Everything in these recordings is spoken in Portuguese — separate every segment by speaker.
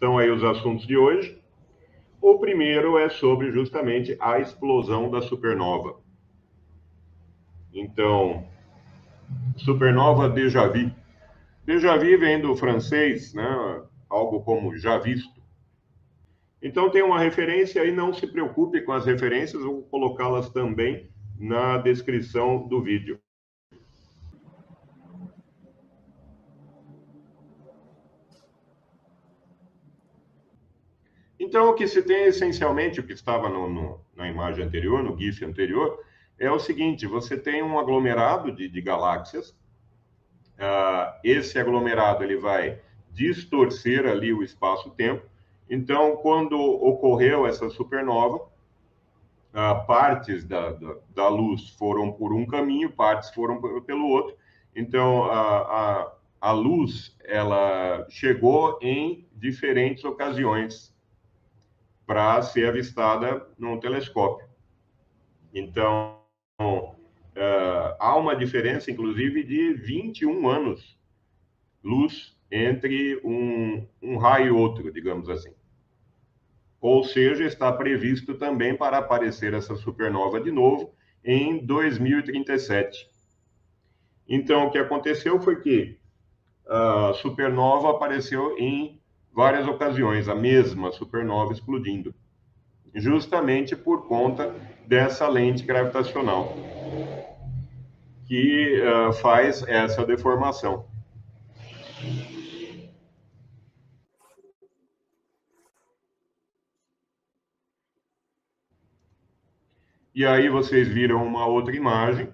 Speaker 1: estão aí os assuntos de hoje. O primeiro é sobre justamente a explosão da supernova. Então, supernova déjà vu. Déjà vu vem do francês, né? Algo como já visto. Então tem uma referência aí, não se preocupe com as referências, vou colocá-las também na descrição do vídeo. Então, o que se tem essencialmente, o que estava na imagem anterior, no GIF anterior, é o seguinte: você tem um aglomerado de galáxias. Esse aglomerado ele vai distorcer ali o espaço-tempo. Então, quando ocorreu essa supernova, partes da luz foram por um caminho, partes foram pelo outro. Então, a luz ela chegou em diferentes ocasiões para ser avistada num telescópio. Então, há uma diferença, inclusive, de 21 anos luz entre um raio e outro, digamos assim. Ou seja, está previsto também para aparecer essa supernova de novo em 2037. Então, o que aconteceu foi que a supernova apareceu em várias ocasiões, a mesma supernova explodindo, justamente por conta dessa lente gravitacional que faz essa deformação. E aí vocês viram uma outra imagem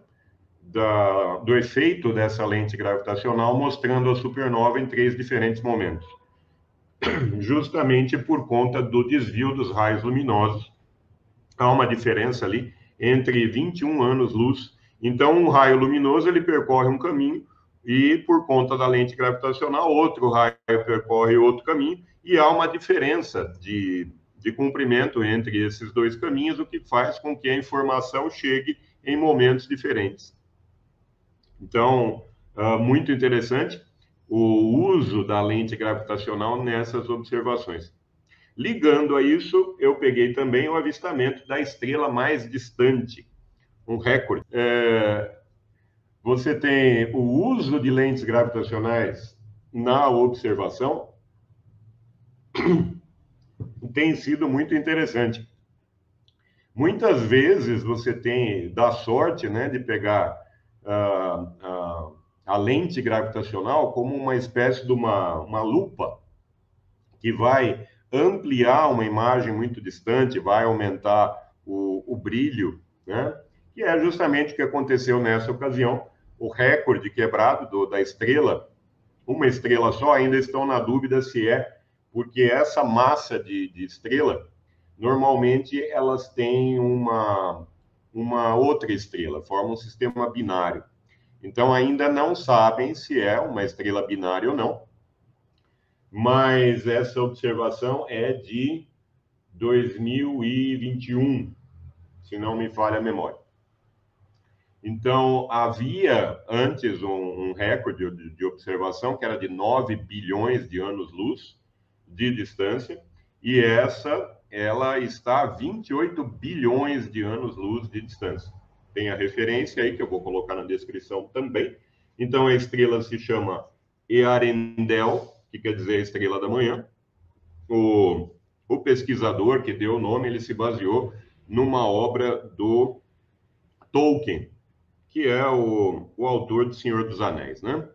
Speaker 1: do efeito dessa lente gravitacional mostrando a supernova em 3 diferentes momentos. Justamente por conta do desvio dos raios luminosos. Há uma diferença ali entre 21 anos-luz. Então, um raio luminoso ele percorre um caminho e, por conta da lente gravitacional, outro raio percorre outro caminho e há uma diferença de comprimento entre esses dois caminhos, o que faz com que a informação chegue em momentos diferentes. Então, muito interessante o uso da lente gravitacional nessas observações. Ligando a isso, eu peguei também o avistamento da estrela mais distante, um recorde. Você tem o uso de lentes gravitacionais na observação, tem sido muito interessante. Muitas vezes você dá sorte, né, de pegar a lente gravitacional como uma espécie de uma lupa que vai ampliar uma imagem muito distante, vai aumentar o brilho, né? Que é justamente o que aconteceu nessa ocasião. O recorde quebrado da estrela, uma estrela só, ainda estão na dúvida se é, porque essa massa de estrela, normalmente elas têm uma outra estrela, formam um sistema binário. Então, ainda não sabem se é uma estrela binária ou não, mas essa observação é de 2021, se não me falha a memória. Então, havia antes um recorde de observação que era de 9 bilhões de anos-luz de distância, e ela está a 28 bilhões de anos-luz de distância. Tem a referência aí, que eu vou colocar na descrição também. Então, a estrela se chama Earendel, que quer dizer estrela da manhã. O pesquisador que deu o nome, ele se baseou numa obra do Tolkien, que é o autor de Senhor dos Anéis, né?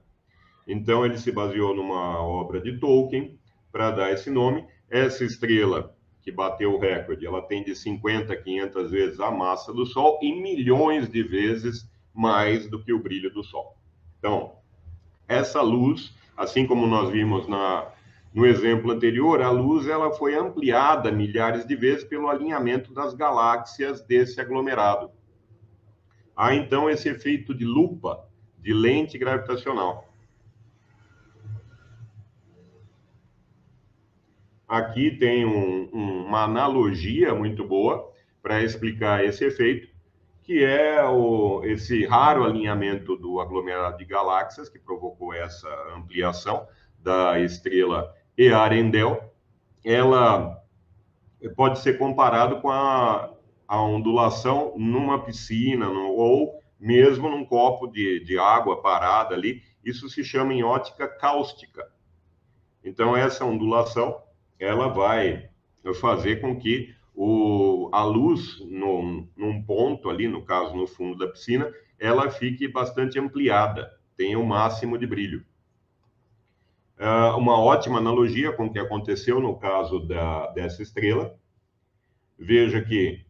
Speaker 1: Então, ele se baseou numa obra de Tolkien para dar esse nome. Essa estrela que bateu o recorde, ela tem de 50 a 500 vezes a massa do Sol e milhões de vezes mais do que o brilho do Sol. Então, essa luz, assim como nós vimos no exemplo anterior, a luz ela foi ampliada milhares de vezes pelo alinhamento das galáxias desse aglomerado. Há, então, esse efeito de lupa, de lente gravitacional. Aqui tem uma analogia muito boa para explicar esse efeito, que é esse raro alinhamento do aglomerado de galáxias que provocou essa ampliação da estrela Earendel. ela pode ser comparado com a ondulação numa piscina ou mesmo num copo de água parada ali. Isso se chama em ótica cáustica. Então, essa ondulação, ela vai fazer com que a luz num ponto ali, no caso, no fundo da piscina, ela fique bastante ampliada, tenha o máximo de brilho. Uma ótima analogia com o que aconteceu no caso dessa estrela. Veja que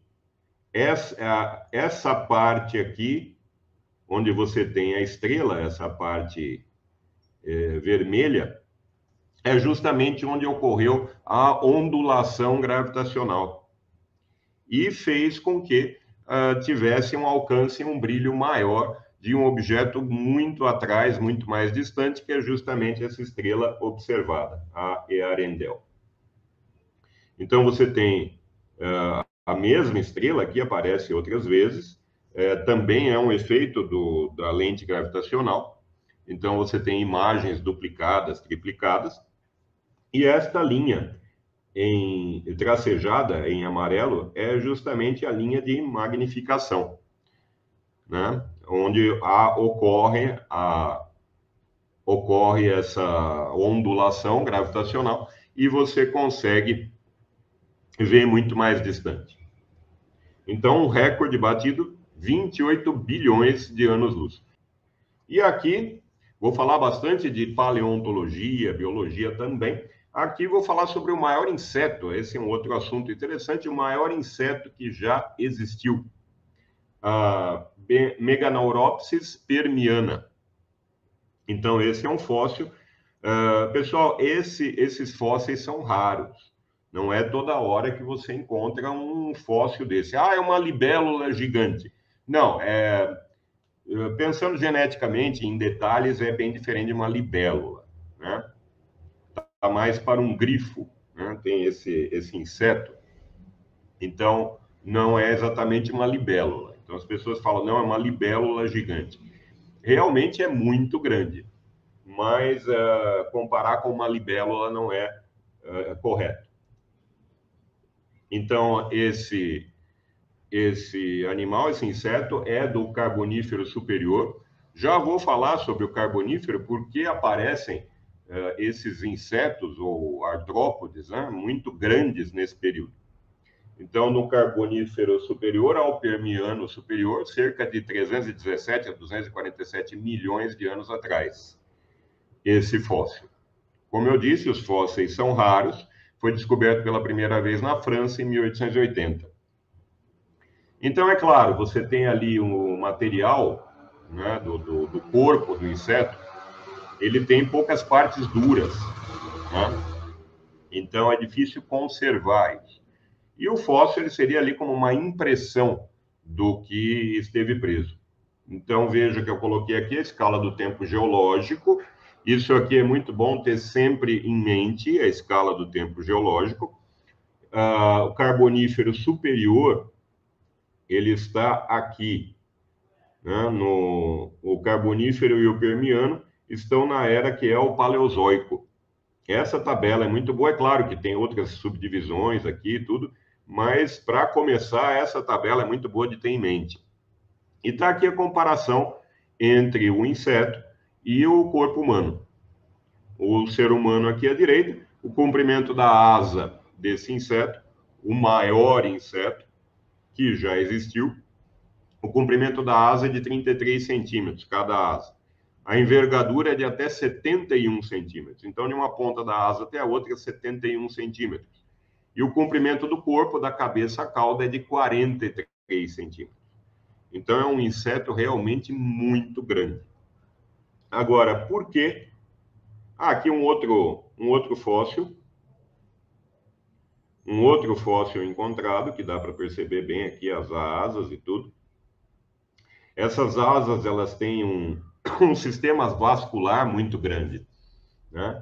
Speaker 1: essa parte aqui, onde você tem a estrela, essa parte vermelha, é justamente onde ocorreu a ondulação gravitacional e fez com que tivesse um alcance, um brilho maior de um objeto muito atrás, muito mais distante, que é justamente essa estrela observada, a Earendel. Então, você tem a mesma estrela, que aparece outras vezes, também é um efeito da lente gravitacional. Então, você tem imagens duplicadas, triplicadas, e esta linha tracejada em amarelo é justamente a linha de magnificação, né? Onde ocorre essa ondulação gravitacional e você consegue ver muito mais distante. Então, um recorde batido, 28 bilhões de anos-luz. E aqui, vou falar bastante de paleontologia, biologia também. Aqui vou falar sobre o maior inseto, esse é um outro assunto interessante, o maior inseto que já existiu. A Meganauropsis permiana. Então, esse é um fóssil. Pessoal, esses fósseis são raros. Não é toda hora que você encontra um fóssil desse. É uma libélula gigante. Não, pensando geneticamente, em detalhes, é bem diferente de uma libélula, né? Tá mais para um grifo, né? Tem esse inseto. Então, não é exatamente uma libélula. Então, as pessoas falam, não, é uma libélula gigante. Realmente é muito grande, mas comparar com uma libélula não é correto. Então, esse animal, esse inseto, é do Carbonífero superior. Já vou falar sobre o Carbonífero, porque aparecem esses insetos, ou artrópodes, né, muito grandes nesse período. Então, no Carbonífero superior ao Permiano superior, cerca de 317 a 247 milhões de anos atrás, esse fóssil. Como eu disse, os fósseis são raros, foi descoberto pela primeira vez na França em 1880. Então, é claro, você tem ali o material, né, do corpo do inseto, ele tem poucas partes duras, né? Então é difícil conservar isso. E o fóssil ele seria ali como uma impressão do que esteve preso. Então veja que eu coloquei aqui a escala do tempo geológico. Isso aqui é muito bom ter sempre em mente, a escala do tempo geológico. O Carbonífero superior, ele está aqui, né? O Carbonífero e o Permiano estão na era que é o Paleozoico. Essa tabela é muito boa, é claro que tem outras subdivisões aqui e tudo, mas para começar, essa tabela é muito boa de ter em mente. E está aqui a comparação entre o inseto e o corpo humano. O ser humano aqui à direita, o comprimento da asa desse inseto, o maior inseto que já existiu, o comprimento da asa é de 33 centímetros, cada asa. A envergadura é de até 71 centímetros. Então, de uma ponta da asa até a outra é 71 centímetros. E o comprimento do corpo, da cabeça à cauda, é de 43 centímetros. Então, é um inseto realmente muito grande. Agora, por quê? Aqui um outro fóssil. Um outro fóssil encontrado, que dá para perceber bem aqui as asas e tudo. Essas asas, elas têm um sistema vascular muito grande, né?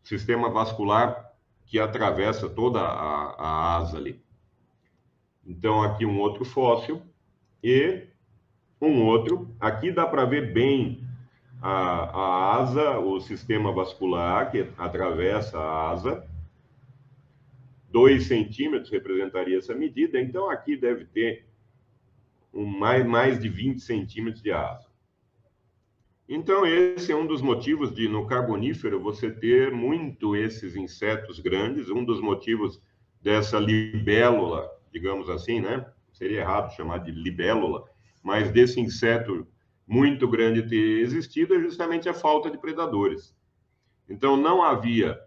Speaker 1: Sistema vascular que atravessa toda a asa ali. Então, aqui um outro fóssil e um outro. Aqui dá para ver bem a asa, o sistema vascular que atravessa a asa. 2 centímetros representaria essa medida, então aqui deve ter mais de 20 centímetros de asa. Então, esse é um dos motivos de, no Carbonífero, você ter muito esses insetos grandes, um dos motivos dessa libélula, digamos assim, né? Seria errado chamar de libélula, mas desse inseto muito grande ter existido é justamente a falta de predadores. Então, não havia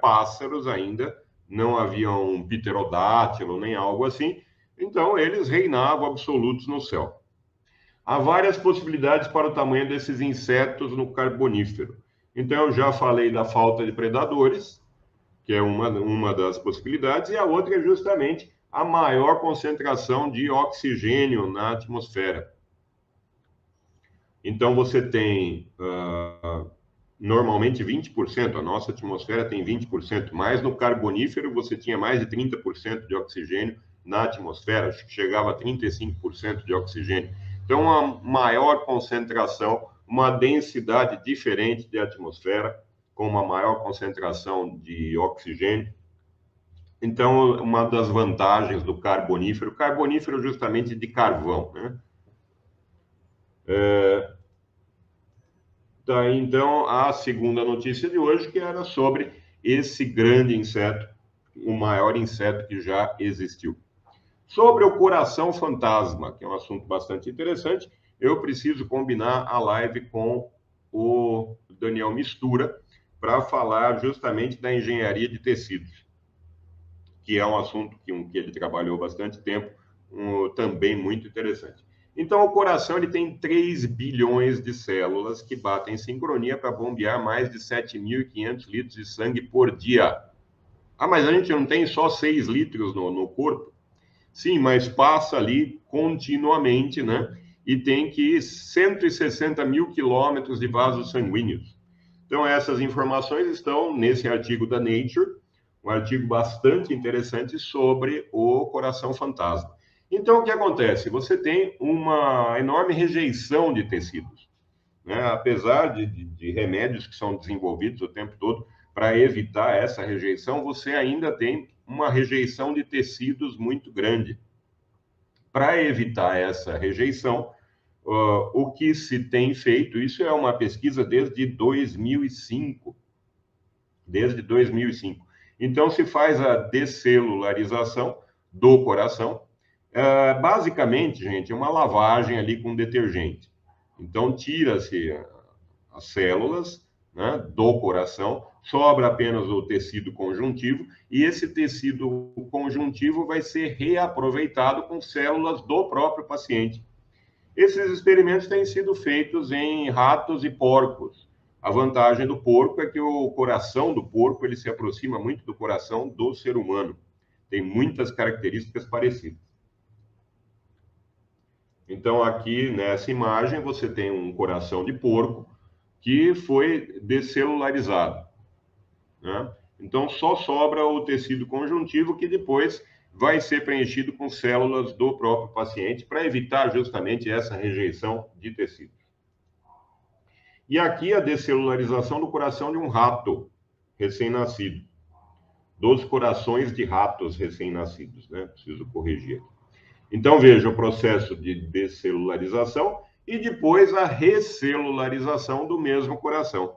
Speaker 1: pássaros ainda, não havia um pterodátilo, nem algo assim, então eles reinavam absolutos no céu. Há várias possibilidades para o tamanho desses insetos no Carbonífero. Então, eu já falei da falta de predadores, que é uma das possibilidades, e a outra é justamente a maior concentração de oxigênio na atmosfera. Então, você tem normalmente 20%, a nossa atmosfera tem 20%, mas no Carbonífero você tinha mais de 30% de oxigênio na atmosfera, acho que chegava a 35% de oxigênio. Então, uma maior concentração, uma densidade diferente de atmosfera, com uma maior concentração de oxigênio. Então, uma das vantagens do carbonífero justamente de carvão, né? Tá, então, a segunda notícia de hoje, que era sobre esse grande inseto, o maior inseto que já existiu. Sobre o coração fantasma, que é um assunto bastante interessante, eu preciso combinar a live com o Daniel Mistura para falar justamente da engenharia de tecidos, que é um assunto que ele trabalhou bastante tempo, também muito interessante. Então, o coração ele tem 3 bilhões de células que batem em sincronia para bombear mais de 7.500 litros de sangue por dia. Ah, mas a gente não tem só 6 litros no corpo? Sim, mas passa ali continuamente, né? E tem que 160 mil quilômetros de vasos sanguíneos. Então, essas informações estão nesse artigo da Nature, um artigo bastante interessante sobre o coração fantasma. Então, o que acontece? Você tem uma enorme rejeição de tecidos, né? Apesar de remédios que são desenvolvidos o tempo todo para evitar essa rejeição, você ainda tem uma rejeição de tecidos muito grande. Para evitar essa rejeição, o que se tem feito, isso é uma pesquisa desde 2005. Desde 2005. Então, se faz a descelularização do coração. Basicamente, gente, é uma lavagem ali com detergente. Então, tira-se as células, né, do coração, sobra apenas o tecido conjuntivo, e esse tecido conjuntivo vai ser reaproveitado com células do próprio paciente. Esses experimentos têm sido feitos em ratos e porcos. A vantagem do porco é que o coração do porco ele se aproxima muito do coração do ser humano. Tem muitas características parecidas. Então, aqui nessa imagem, você tem um coração de porco que foi descelularizado, né? Então, só sobra o tecido conjuntivo que depois vai ser preenchido com células do próprio paciente para evitar justamente essa rejeição de tecidos. E aqui a descelularização do coração de um rato recém-nascido, dos corações de ratos recém-nascidos, né? Preciso corrigir aqui. Então, veja o processo de descelularização e depois a recelularização do mesmo coração.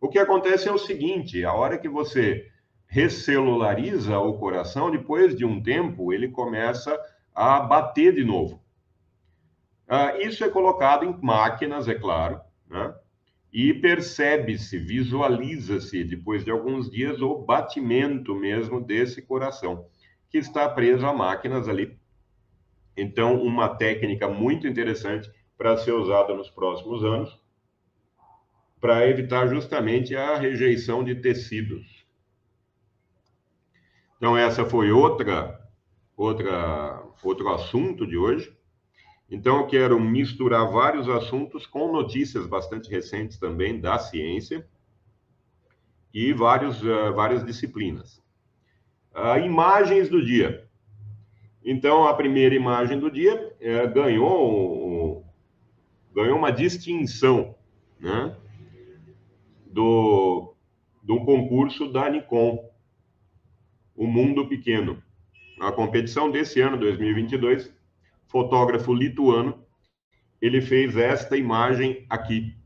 Speaker 1: O que acontece é o seguinte, a hora que você recelulariza o coração, depois de um tempo, ele começa a bater de novo. Isso é colocado em máquinas, é claro, né? E percebe-se, visualiza-se, depois de alguns dias, o batimento mesmo desse coração, que está preso a máquinas ali. Então, uma técnica muito interessante para ser usada nos próximos anos, para evitar justamente a rejeição de tecidos. Então, essa foi outro assunto de hoje. Então, eu quero misturar vários assuntos com notícias bastante recentes também da ciência e várias disciplinas. Imagens do dia. Então, a primeira imagem do dia ganhou uma distinção, né, do um concurso da Nikon, O Mundo Pequeno. Na competição desse ano, 2022, fotógrafo lituano, ele fez esta imagem aqui.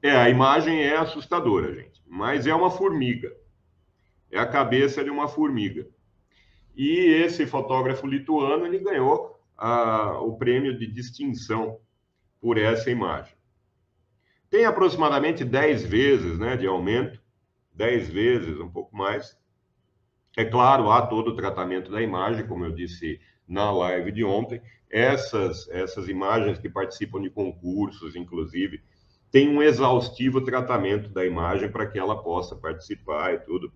Speaker 1: A imagem é assustadora, gente, mas é uma formiga. É a cabeça de uma formiga. E esse fotógrafo lituano, ele ganhou o prêmio de distinção por essa imagem. Tem aproximadamente 10 vezes, né, de aumento, 10 vezes, um pouco mais. É claro, há todo o tratamento da imagem, como eu disse na live de ontem. Essas imagens que participam de concursos, inclusive, tem um exaustivo tratamento da imagem para que ela possa participar e tudo,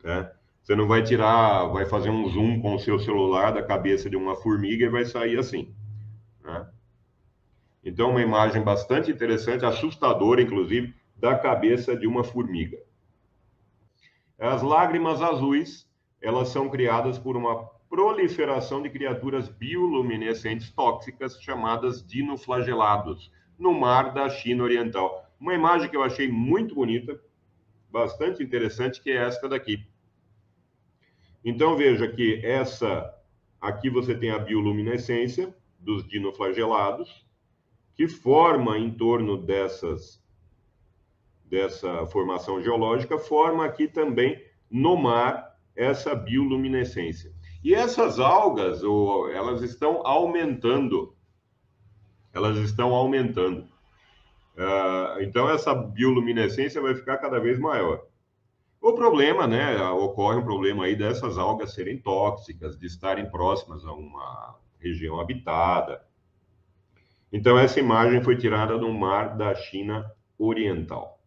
Speaker 1: né? Você não vai vai fazer um zoom com o seu celular da cabeça de uma formiga e vai sair assim, né? Então, uma imagem bastante interessante, assustadora, inclusive, da cabeça de uma formiga. As lágrimas azuis, elas são criadas por uma proliferação de criaturas bioluminescentes tóxicas chamadas dinoflagelados, no mar da China Oriental. Uma imagem que eu achei muito bonita, bastante interessante, que é esta daqui. Então, veja que aqui você tem a bioluminescência dos dinoflagelados, que forma em torno dessa formação geológica, forma aqui também no mar essa bioluminescência. E essas algas, elas estão aumentando. Elas estão aumentando. Então, essa bioluminescência vai ficar cada vez maior. O problema, né? Ocorre um problema aí dessas algas serem tóxicas, de estarem próximas a uma região habitada. Então, essa imagem foi tirada no mar da China Oriental.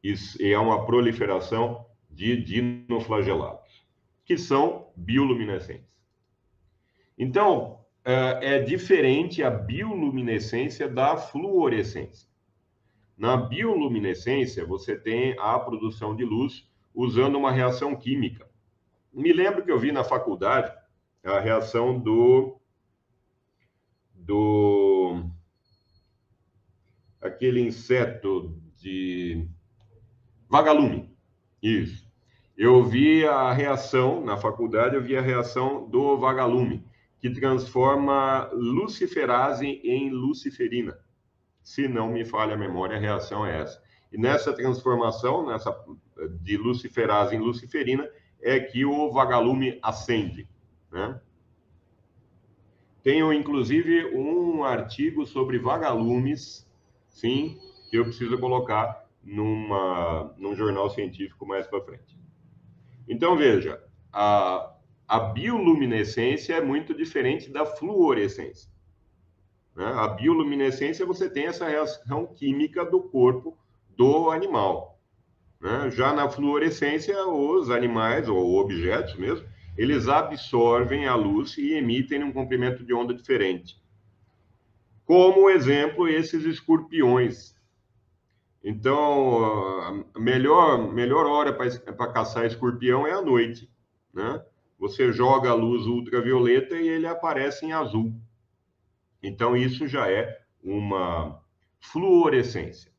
Speaker 1: Isso é uma proliferação de dinoflagelados, que são bioluminescentes. Então, é diferente a bioluminescência da fluorescência. Na bioluminescência, você tem a produção de luz usando uma reação química. Me lembro que eu vi na faculdade a reação aquele inseto de vagalume. Isso. Eu vi a reação, na faculdade, eu vi a reação do vagalume, que transforma luciferase em luciferina. Se não me falha a memória, a reação é essa. E nessa transformação, de luciferase em luciferina, é que o vagalume acende, né? Tenho, inclusive, um artigo sobre vagalumes, sim, que eu preciso colocar num jornal científico mais para frente. Então, veja, a bioluminescência é muito diferente da fluorescência, né? A bioluminescência, você tem essa reação química do corpo do animal, né? Já na fluorescência, os animais, ou objetos mesmo, eles absorvem a luz e emitem um comprimento de onda diferente. Como exemplo, esses escorpiões. Então, a melhor hora para caçar escorpião é à noite, né? Você joga a luz ultravioleta e ele aparece em azul. Então, isso já é uma fluorescência.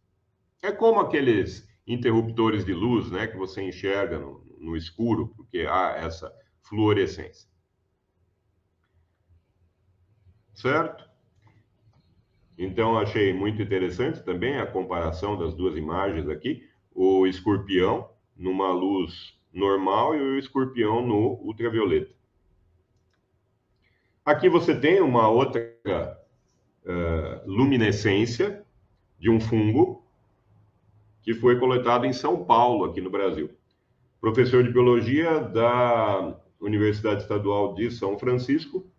Speaker 1: É como aqueles interruptores de luz, né, que você enxerga no escuro, porque há essa fluorescência. Certo? Então, achei muito interessante também a comparação das duas imagens aqui. O escorpião numa luz normal e o escorpião no ultravioleta. Aqui você tem uma outra luminescência de um fungo que foi coletado em São Paulo, aqui no Brasil. Professor de biologia da Universidade Estadual de São Francisco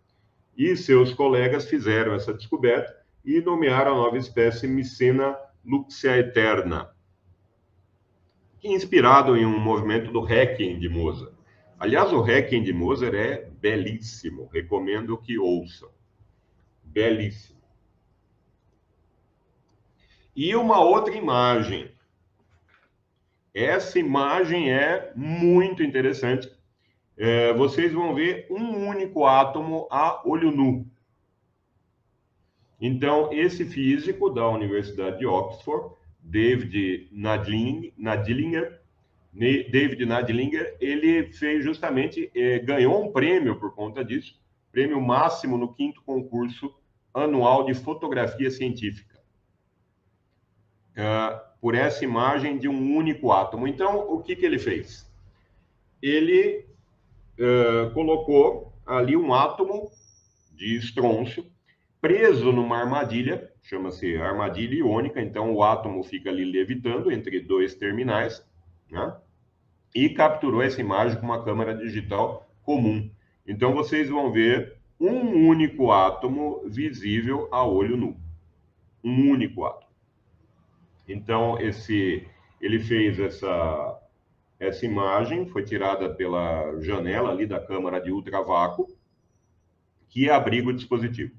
Speaker 1: e seus colegas fizeram essa descoberta e nomearam a nova espécie Mycena luxeaeterna, que é inspirado em um movimento do Requiem de Mozart. Aliás, o Requiem de Mozart é belíssimo, recomendo que ouçam. Belíssimo. E uma outra imagem. Essa imagem é muito interessante. Vocês vão ver um único átomo a olho nu. Então, esse físico da Universidade de Oxford David Nadlinger, ele fez justamente, ganhou um prêmio por conta disso, prêmio máximo no 5º concurso anual de fotografia científica, por essa imagem de um único átomo. Então, o que ele fez? Ele colocou ali um átomo de estrôncio preso numa armadilha, chama-se armadilha iônica, então o átomo fica ali levitando entre 2 terminais, né? E capturou essa imagem com uma câmera digital comum. Então vocês vão ver um único átomo visível a olho nu. Um único átomo. Então ele fez essa imagem, foi tirada pela janela ali da câmara de ultravácuo, que abriga o dispositivo.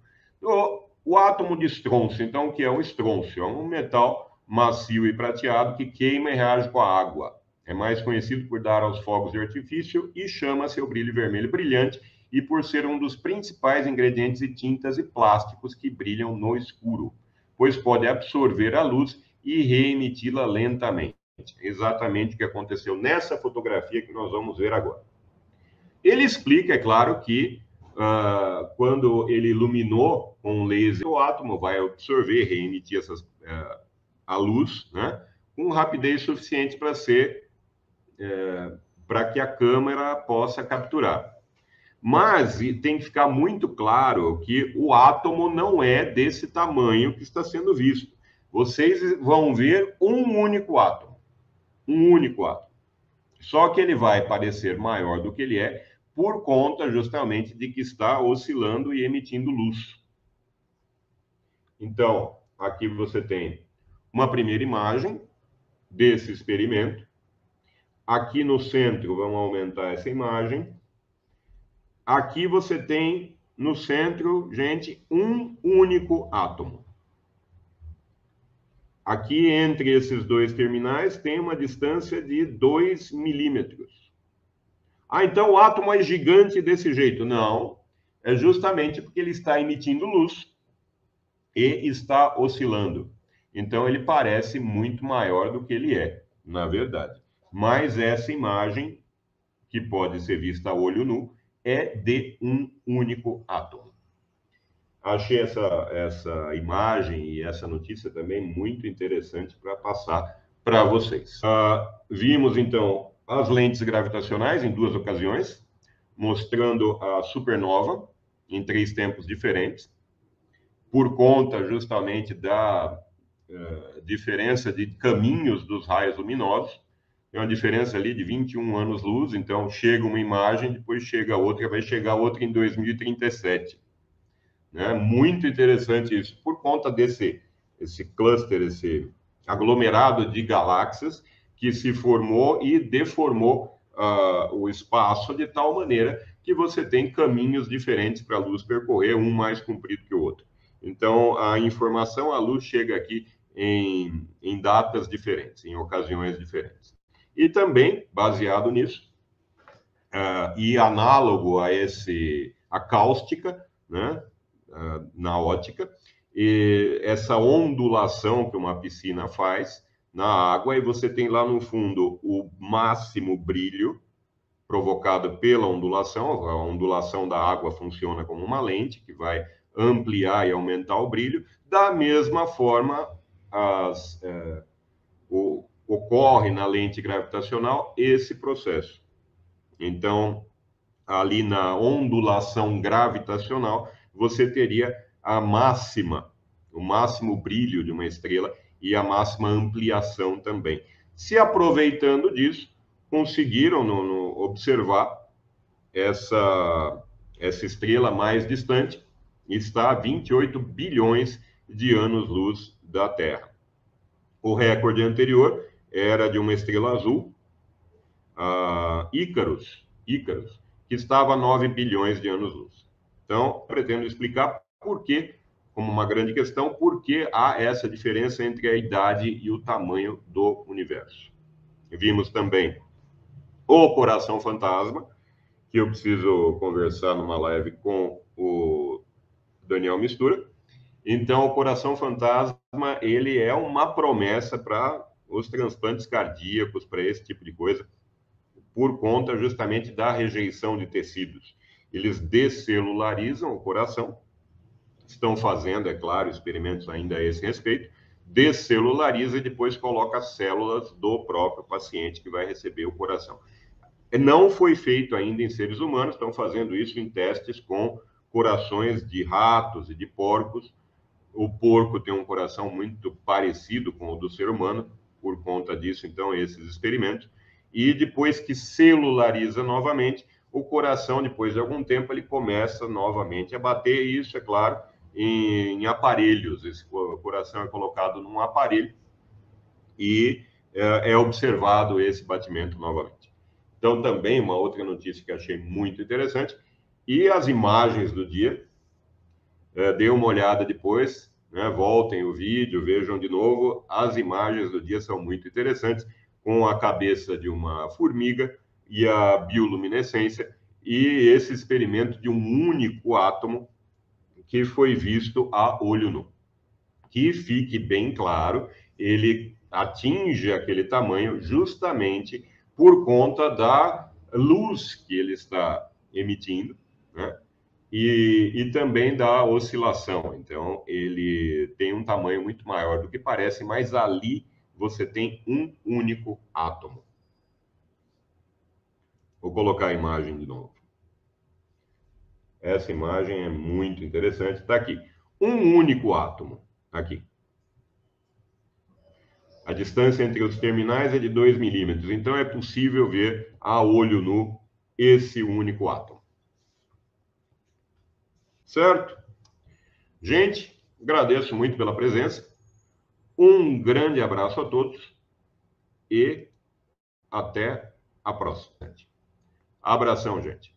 Speaker 1: O átomo de estrôncio, então, o que é um estrôncio? É um metal macio e prateado que queima e reage com a água. É mais conhecido por dar aos fogos de artifício e chama seu brilho vermelho brilhante e por ser um dos principais ingredientes de tintas e plásticos que brilham no escuro, pois pode absorver a luz e reemiti-la lentamente. Exatamente o que aconteceu nessa fotografia que nós vamos ver agora. Ele explica, é claro, que quando ele iluminou com um laser, o átomo vai absorver, reemitir a luz, né, com rapidez suficiente para que a câmera possa capturar. Mas tem que ficar muito claro que o átomo não é desse tamanho que está sendo visto. Vocês vão ver um único átomo. Um único átomo. Só que ele vai parecer maior do que ele é, por conta justamente de que está oscilando e emitindo luz. Então, aqui você tem uma primeira imagem desse experimento. Aqui no centro, vamos aumentar essa imagem. Aqui você tem no centro, gente, um único átomo. Aqui entre esses 2 terminais tem uma distância de 2 milímetros. Então o átomo é gigante desse jeito. Não, é justamente porque ele está emitindo luz e está oscilando. Então ele parece muito maior do que ele é, na verdade. Mas essa imagem, que pode ser vista a olho nu, é de um único átomo. Achei essa imagem e essa notícia também muito interessante para passar para vocês. Vimos, então, as lentes gravitacionais em 2 ocasiões, mostrando a supernova em 3 tempos diferentes, por conta justamente da diferença de caminhos dos raios luminosos. Tem uma diferença ali de 21 anos-luz, então chega uma imagem, depois chega outra, vai chegar outra em 2037. Né? Muito interessante isso, por conta desse cluster, esse aglomerado de galáxias que se formou e deformou o espaço de tal maneira que você tem caminhos diferentes para a luz percorrer, um mais comprido que o outro. Então, a informação, a luz chega aqui em datas diferentes, em ocasiões diferentes. E também, baseado nisso, e análogo a a cáustica, né, na ótica, e essa ondulação que uma piscina faz na água, e você tem lá no fundo o máximo brilho provocado pela ondulação. A ondulação da água funciona como uma lente que vai ampliar e aumentar o brilho. Da mesma forma, ocorre na lente gravitacional esse processo. Então, ali na ondulação gravitacional, você teria o máximo brilho de uma estrela e a máxima ampliação também. Se aproveitando disso, conseguiram observar essa estrela mais distante, está a 28 bilhões de anos-luz da Terra. O recorde anterior era de uma estrela azul, Ícaros, que estava a 9 bilhões de anos-luz. Então, pretendo explicar por que, como uma grande questão, por que há essa diferença entre a idade e o tamanho do universo. Vimos também o coração fantasma, que eu preciso conversar numa live com o Daniel Mistura. Então, o coração fantasma, ele é uma promessa para os transplantes cardíacos, para esse tipo de coisa, por conta justamente da rejeição de tecidos. Eles descelularizam o coração, estão fazendo, é claro, experimentos ainda a esse respeito, descelulariza e depois coloca células do próprio paciente que vai receber o coração. Não foi feito ainda em seres humanos, estão fazendo isso em testes com corações de ratos e de porcos. O porco tem um coração muito parecido com o do ser humano, por conta disso, então, esses experimentos. E depois que celulariza novamente, o coração, depois de algum tempo, ele começa novamente a bater, e isso, é claro, em aparelhos. Esse coração é colocado num aparelho e é observado esse batimento novamente. Então, também uma outra notícia que achei muito interessante, e as imagens do dia, dê uma olhada depois, né? Voltem o vídeo, vejam de novo, as imagens do dia são muito interessantes, com a cabeça de uma formiga e a bioluminescência, e esse experimento de um único átomo que foi visto a olho nu. Que fique bem claro, ele atinge aquele tamanho justamente por conta da luz que ele está emitindo, né? E também da oscilação. Então, ele tem um tamanho muito maior do que parece, mas ali você tem um único átomo. Vou colocar a imagem de novo. Essa imagem é muito interessante. Está aqui. Um único átomo. Aqui. A distância entre os terminais é de 2 milímetros, então é possível ver a olho nu esse único átomo. Certo? Gente, agradeço muito pela presença. Um grande abraço a todos e até a próxima. Abração, gente.